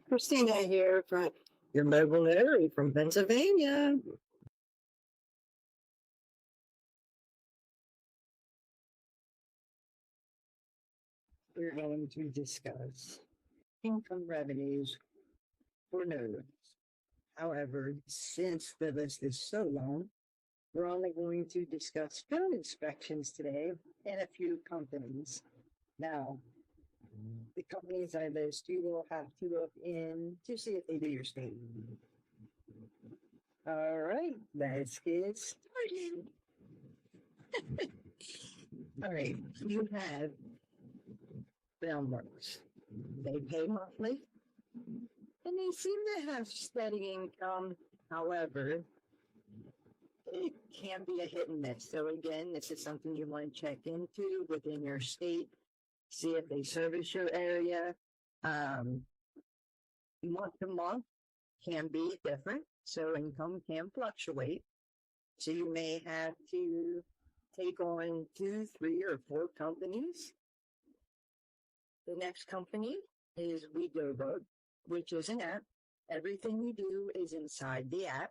Christina here from your mobile notary from Pennsylvania. We're going to discuss income revenues for notaries. However, since the list is so long, we're only going to discuss field inspections today and a few companies. Now, the companies I list, you will have to look in to see if they do your state. All right, let's get started. All right, you have Filmworks. They pay monthly, and they seem to have steady income. However, it can be a hit and miss. So again, this is something you want to check into within your state. See if they service your area. Month to month can be different, so income can fluctuate. So you may have to take on 2, 3, or 4 companies. The next company is WeGoBook, which is an app. Everything you do is inside the app,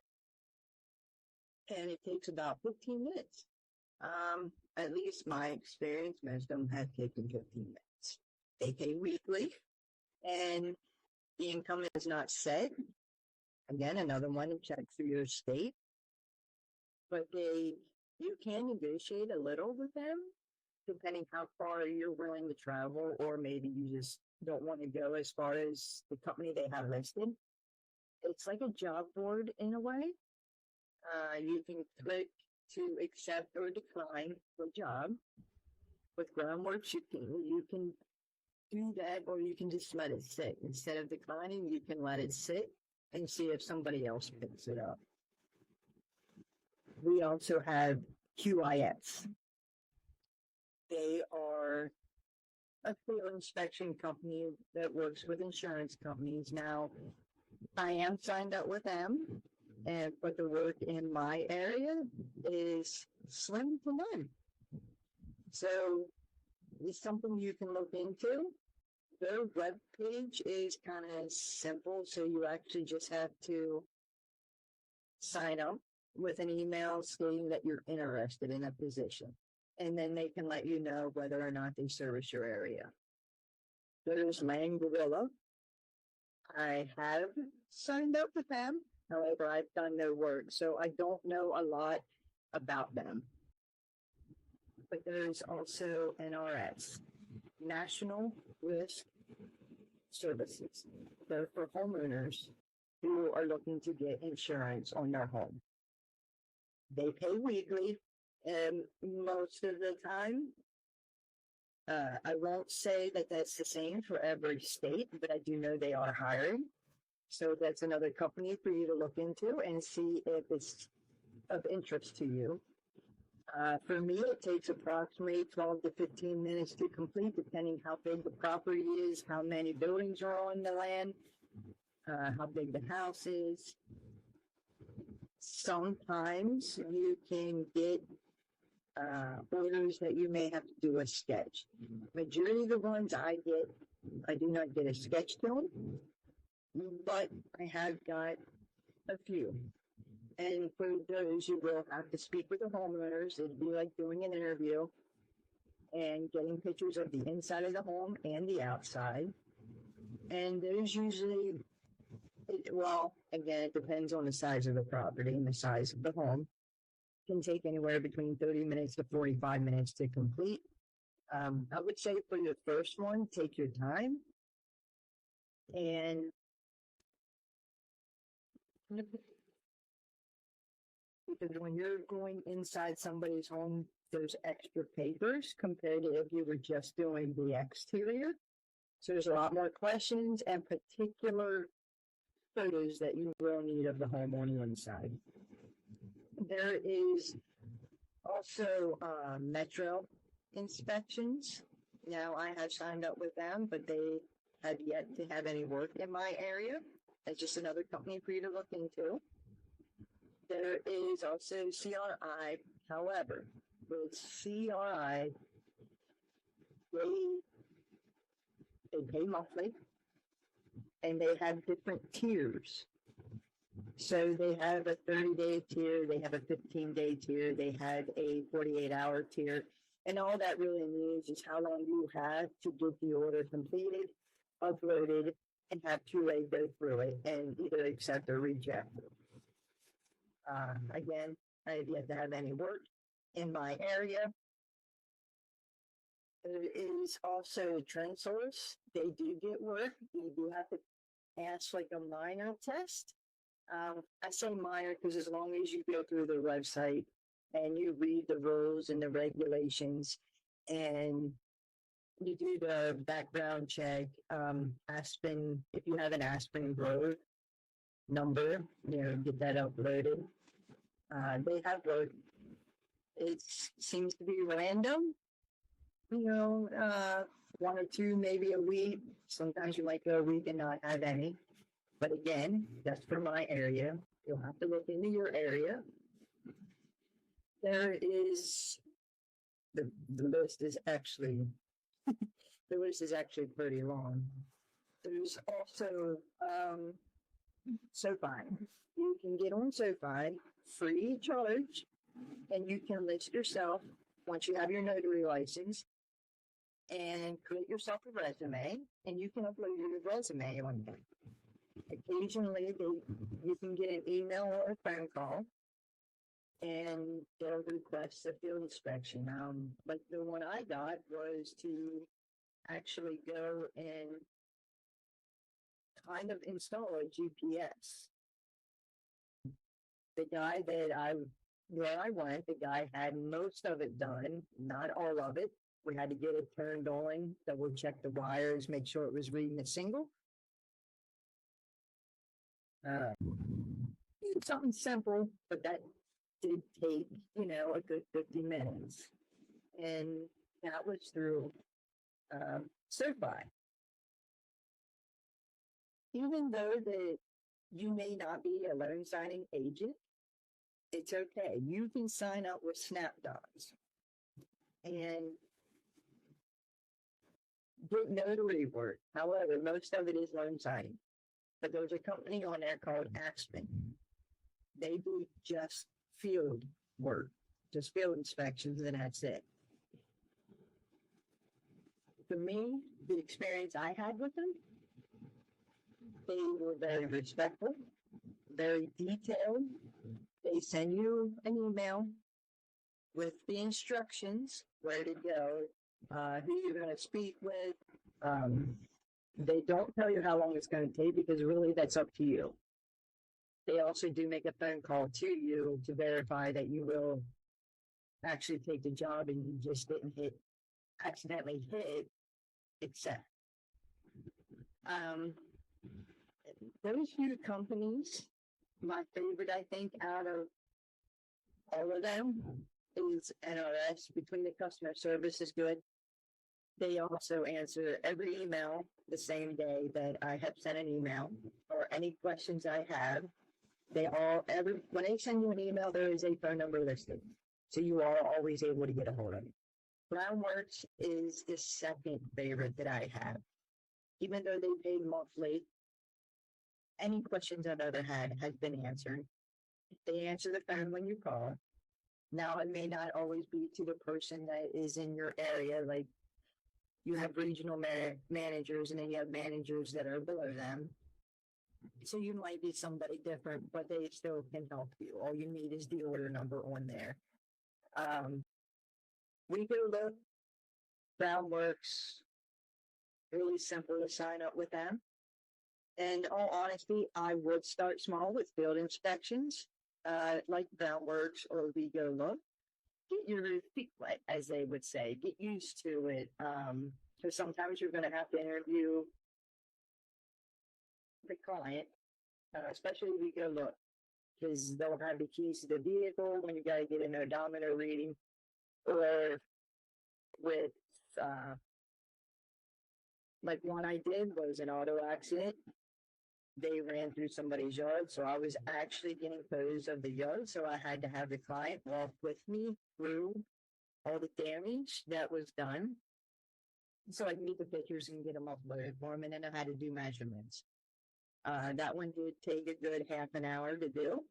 and it takes about 15 minutes. At least my experience, most of them have taken 15 minutes. They pay weekly, and the income is not set. Again, another one to check through your state. But you can negotiate a little with them, depending how far you're willing to travel, or maybe you just don't want to go as far as the company they have listed. It's like a job board in a way. You can click to accept or decline the job. With Groundworks, you can do that, or you can just let it sit. Instead of declining, you can let it sit and see if somebody else picks it up. We also have QIS. They are a field inspection company that works with insurance companies. Now, I am signed up with them, but the work in my area is slim to none. So it's something you can look into. Their web page is kind of simple, so you actually just have to sign up with an email stating that you're interested in a position. And then they can let you know whether or not they service your area. There's Lang Gorilla. I have signed up with them. However, I've done no work, so I don't know a lot about them. But there's also NRS, National Risk Services. So for homeowners who are looking to get insurance on their home. They pay weekly, and most of the time, I won't say that that's the same for every state, but I do know they are hiring. So that's another company for you to look into and see if it's of interest to you. For me, it takes approximately 12 to 15 minutes to complete, depending how big the property is, how many buildings are on the land, how big the house is. Sometimes you can get orders that you may have to do a sketch. Majority of the ones I get, I do not get a sketch done, but I have got a few. And for those, you will have to speak with the homeowners. It'd be like doing an interview and getting pictures of the inside of the home and the outside. And there's usually, well, again, it depends on the size of the property and the size of the home. It can take anywhere between 30 minutes to 45 minutes to complete. I would say for your first one, take your time. And because when you're going inside somebody's home, there's extra papers compared to if you were just doing the exterior. So there's a lot more questions and particular photos that you will need of the home on one side. There is also Metro inspections. Now, I have signed up with them, but they have yet to have any work in my area. That's just another company for you to look into. There is also CRI. However, with CRI, they pay monthly. and they have different tiers. So they have a 30-day tier, they have a 15-day tier, they have a 48-hour tier. And all that really means is how long you have to get the order completed, uploaded, and have QA go through it and either accept or reject. Again, I have yet to have any work in my area. There is also Trend Source. They do get work. You do have to pass like a minor test. I say minor because as long as you go through their website and you read the rules and the regulations and you do the background check, Aspen, if you have an Aspen Road number, get that uploaded. They have work. It seems to be random, one or two, maybe a week. Sometimes you might go a week and not have any. But again, that's for my area. You'll have to look into your area. There is the list is actually the list is actually pretty long. There's also SoFi. You can get on SoFi free charge, and you can list yourself once you have your notary license and create yourself a resume, and you can upload your resume on there. Occasionally, you can get an email or a phone call, and they'll request a field inspection. Like the one I got was to actually go and kind of install a GPS. The guy where I went, the guy had most of it done, not all of it. We had to get it turned on, double check the wires, make sure it was reading a single. Something simple, but that did take, a good 50 minutes. And that was through SoFi. Even though that you may not be a loan signing agent, it's okay. You can sign up with SnapDocs and get notary work. However, most of it is loan signing. But there's a company on there called Aspen. They do just field work, just field inspections, and that's it. For me, the experience I had with them, they were very respectful, very detailed. They send you an email with the instructions, where to go, who you're going to speak with. They don't tell you how long it's going to take because really that's up to you. They also do make a phone call to you to verify that you will actually take the job and you just didn't accidentally hit accept. Those few companies, my favorite, I think, out of all of them is NRS. Between the customer service is good. They also answer every email the same day that I have sent an email or any questions I have. When they send you an email, there is a phone number listed. So you are always able to get a hold of it. Groundworks is the second favorite that I have. Even though they pay monthly, any questions I've ever had has been answered. They answer the phone when you call. Now, it may not always be to the person that is in your area. Like, you have regional managers, and then you have managers that are below them. So you might be somebody different, but they still can help you. All you need is the order number on there. We go look, Groundworks, really simple to sign up with them. And in all honesty, I would start small with field inspections, like Groundworks or We Go Look. Get your feet wet, as they would say. Get used to it. Because sometimes you're going to have to interview the client, especially if you go look, because they'll have the keys to the vehicle when you got to get an odometer reading, or with like one I did was an auto accident. They ran through somebody's yard, so I was actually getting photos of the yard, so I had to have the client walk with me through all the damage that was done, so I could get the pictures and get them uploaded for them, and then I had to do measurements. That one did take a good half an hour to do,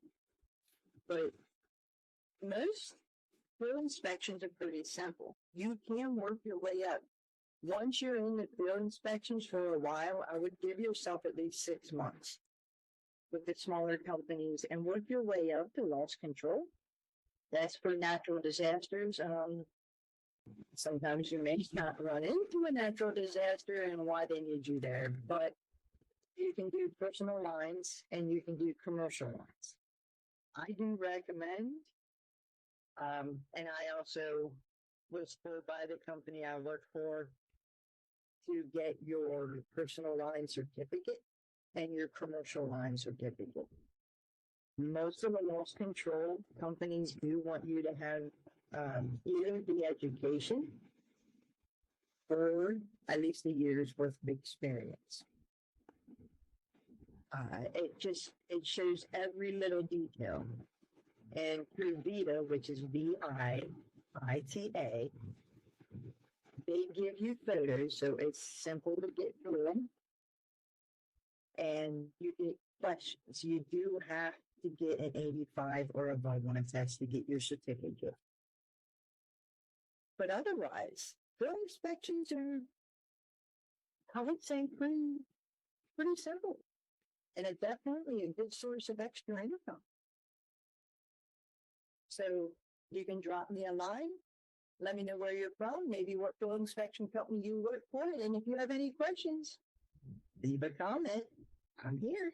but most field inspections are pretty simple. You can work your way up. Once you're in the field inspections for a while, I would give yourself at least 6 months with the smaller companies and work your way up to loss control. That's for natural disasters. Sometimes you may not run into a natural disaster and why they need you there, but you can do personal lines and you can do commercial lines. I do recommend, and I also was told by the company I work for to get your personal line certificate and your commercial line certificate. Most of the loss control companies do want you to have either the education or at least a year's worth of experience. It shows every little detail. And through VITA, which is VITA, they give you photos, so it's simple to get through them. And you get questions. You do have to get an 85 or above on a test to get your certificate. But otherwise, field inspections are, I would say, pretty simple. And it's definitely a good source of extra income. So you can drop me a line. Let me know where you're from, maybe what field inspection company you work for. And if you have any questions, leave a comment. I'm here.